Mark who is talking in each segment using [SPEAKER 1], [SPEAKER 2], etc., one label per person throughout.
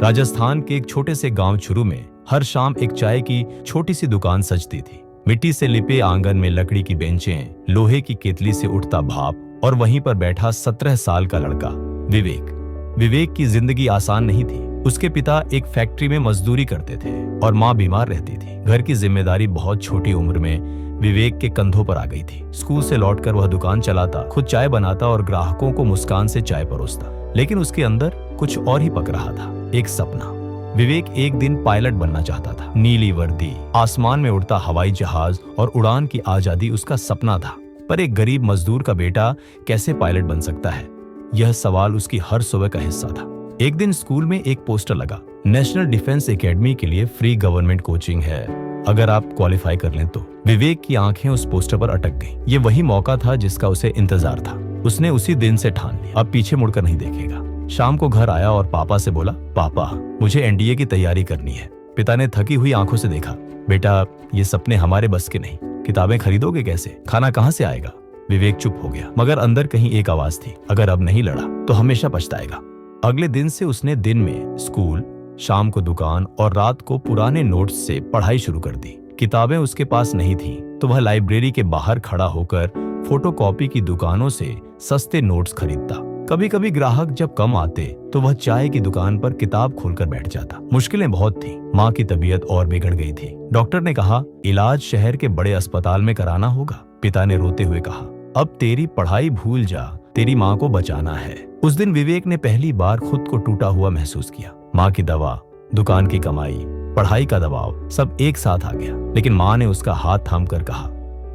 [SPEAKER 1] राजस्थान के एक छोटे से गांव चुरू में हर शाम एक चाय की छोटी सी दुकान सजती थी। मिट्टी से लिपे आंगन में लकड़ी की बेंचें, लोहे की केतली से उठता भाप और वहीं पर बैठा 17 साल का लड़का विवेक की जिंदगी आसान नहीं थी। उसके पिता एक फैक्ट्री में मजदूरी करते थे और माँ बीमार रहती थी। घर की जिम्मेदारी बहुत छोटी उम्र में विवेक के कंधों पर आ गई थी। स्कूल से लौटकर वह दुकान चलाता, खुद चाय बनाता और ग्राहकों को मुस्कान से चाय परोसता। लेकिन उसके अंदर कुछ और ही पक रहा था, एक सपना। विवेक एक दिन पायलट बनना चाहता था। नीली वर्दी, आसमान में उड़ता हवाई जहाज और उड़ान की आजादी उसका सपना था। पर एक गरीब मजदूर का बेटा कैसे पायलट बन सकता है, यह सवाल उसकी हर सुबह का हिस्सा था। एक दिन स्कूल में एक पोस्टर लगा, नेशनल डिफेंस एकेडमी के लिए फ्री गवर्नमेंट कोचिंग है, अगर आप क्वालिफाई कर लें तो। विवेक की आंखें उस पोस्टर पर अटक गईं। ये वही मौका था जिसका उसे इंतजार था। उसने उसी दिन से ठान लिया, अब पीछे मुड़कर नहीं देखेगा। शाम को घर आया और पापा से बोला, पापा मुझे एनडीए की तैयारी करनी है। पिता ने थकी हुई आंखों से देखा, बेटा ये सपने हमारे बस के नहीं, किताबें खरीदोगे कैसे, खाना कहाँ से आएगा। विवेक चुप हो गया, मगर अंदर कहीं एक आवाज थी, अगर अब नहीं लड़ा तो हमेशा पछताएगा। अगले दिन से उसने दिन में स्कूल, शाम को दुकान और रात को पुराने नोट्स से पढ़ाई शुरू कर दी। किताबें उसके पास नहीं थी तो वह लाइब्रेरी के बाहर खड़ा होकर फोटोकॉपी की दुकानों से सस्ते नोट्स खरीदता। कभी कभी ग्राहक जब कम आते तो वह चाय की दुकान पर किताब खोलकर बैठ जाता। मुश्किलें बहुत थी। माँ की तबीयत और बिगड़ गई थी। डॉक्टर ने कहा, इलाज शहर के बड़े अस्पताल में कराना होगा। पिता ने रोते हुए कहा, अब तेरी पढ़ाई भूल जा, तेरी माँ को बचाना है। उस दिन विवेक ने पहली बार खुद को टूटा हुआ महसूस किया। माँ की दवा, दुकान की कमाई, पढ़ाई का दबाव, सब एक साथ आ गया। लेकिन माँ ने उसका हाथ थामकर कहा,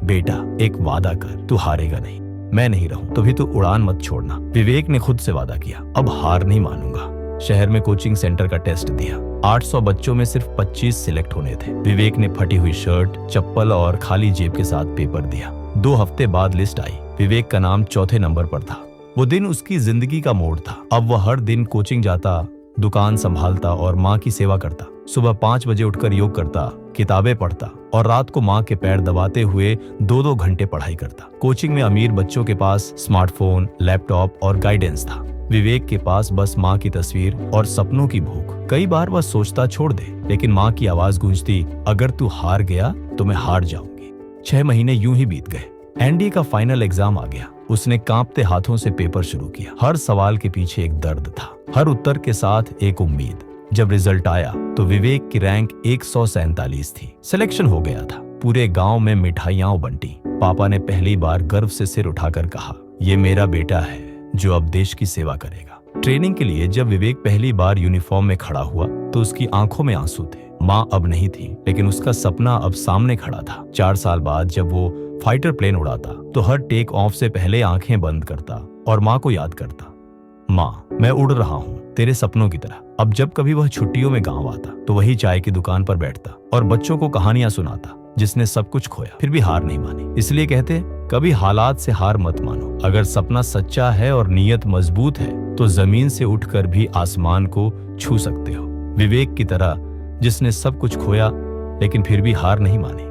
[SPEAKER 1] बेटा एक वादा कर, तू हारेगा नहीं। मैं नहीं रहूं तो भी तू उड़ान मत छोड़ना। विवेक ने खुद से वादा किया, अब हार नहीं मानूंगा। शहर में कोचिंग सेंटर का टेस्ट दिया। 800 बच्चों में सिर्फ 25 सिलेक्ट होने थे। विवेक ने फटी हुई शर्ट, चप्पल और खाली जेब के साथ पेपर दिया। 2 हफ्ते बाद लिस्ट आई। विवेक का नाम चौथे नंबर पर था। वो दिन उसकी जिंदगी का मोड़ था। अब वह हर दिन कोचिंग जाता, दुकान संभालता और माँ की सेवा करता। सुबह 5 बजे उठकर योग करता, किताबें पढ़ता और रात को माँ के पैर दबाते हुए 2-2 घंटे पढ़ाई करता। कोचिंग में अमीर बच्चों के पास स्मार्टफोन, लैपटॉप और गाइडेंस था। विवेक के पास बस माँ की तस्वीर और सपनों की भूख। कई बार वह सोचता छोड़ दे, लेकिन माँ की आवाज गूंजती, अगर तू हार गया तो मैं हार जाऊंगी। 6 महीने यूं ही बीत गए। एनडीए का फाइनल एग्जाम आ गया। उसने कांपते हाथों से पेपर शुरू किया। हर सवाल के पीछे एक दर्द था, हर उत्तर के साथ एक उम्मीद। जब रिजल्ट आया तो विवेक की रैंक 147 थी। सिलेक्शन हो गया था। पूरे गांव में मिठाइयां बंटी। पापा ने पहली बार गर्व से सिर उठाकर कहा, ये मेरा बेटा है जो अब देश की सेवा करेगा। ट्रेनिंग के लिए जब विवेक पहली बार यूनिफॉर्म में खड़ा हुआ तो उसकी आंखों में आंसू थे। माँ अब नहीं थी, लेकिन उसका सपना अब सामने खड़ा था। 4 साल बाद जब वो फाइटर प्लेन उड़ाता तो हर टेक ऑफ से पहले आंखें बंद करता और माँ को याद करता, माँ मैं उड़ रहा हूँ तेरे सपनों की तरह। अब जब कभी वह छुट्टियों में गांव आता तो वही चाय की दुकान पर बैठता और बच्चों को कहानियां सुनाता, जिसने सब कुछ खोया फिर भी हार नहीं मानी। इसलिए कहते, कभी हालात से हार मत मानो। अगर सपना सच्चा है और नीयत मजबूत है तो जमीन से उठकर भी आसमान को छू सकते हो। विवेक की तरह, जिसने सब कुछ खोया लेकिन फिर भी हार नहीं मानी।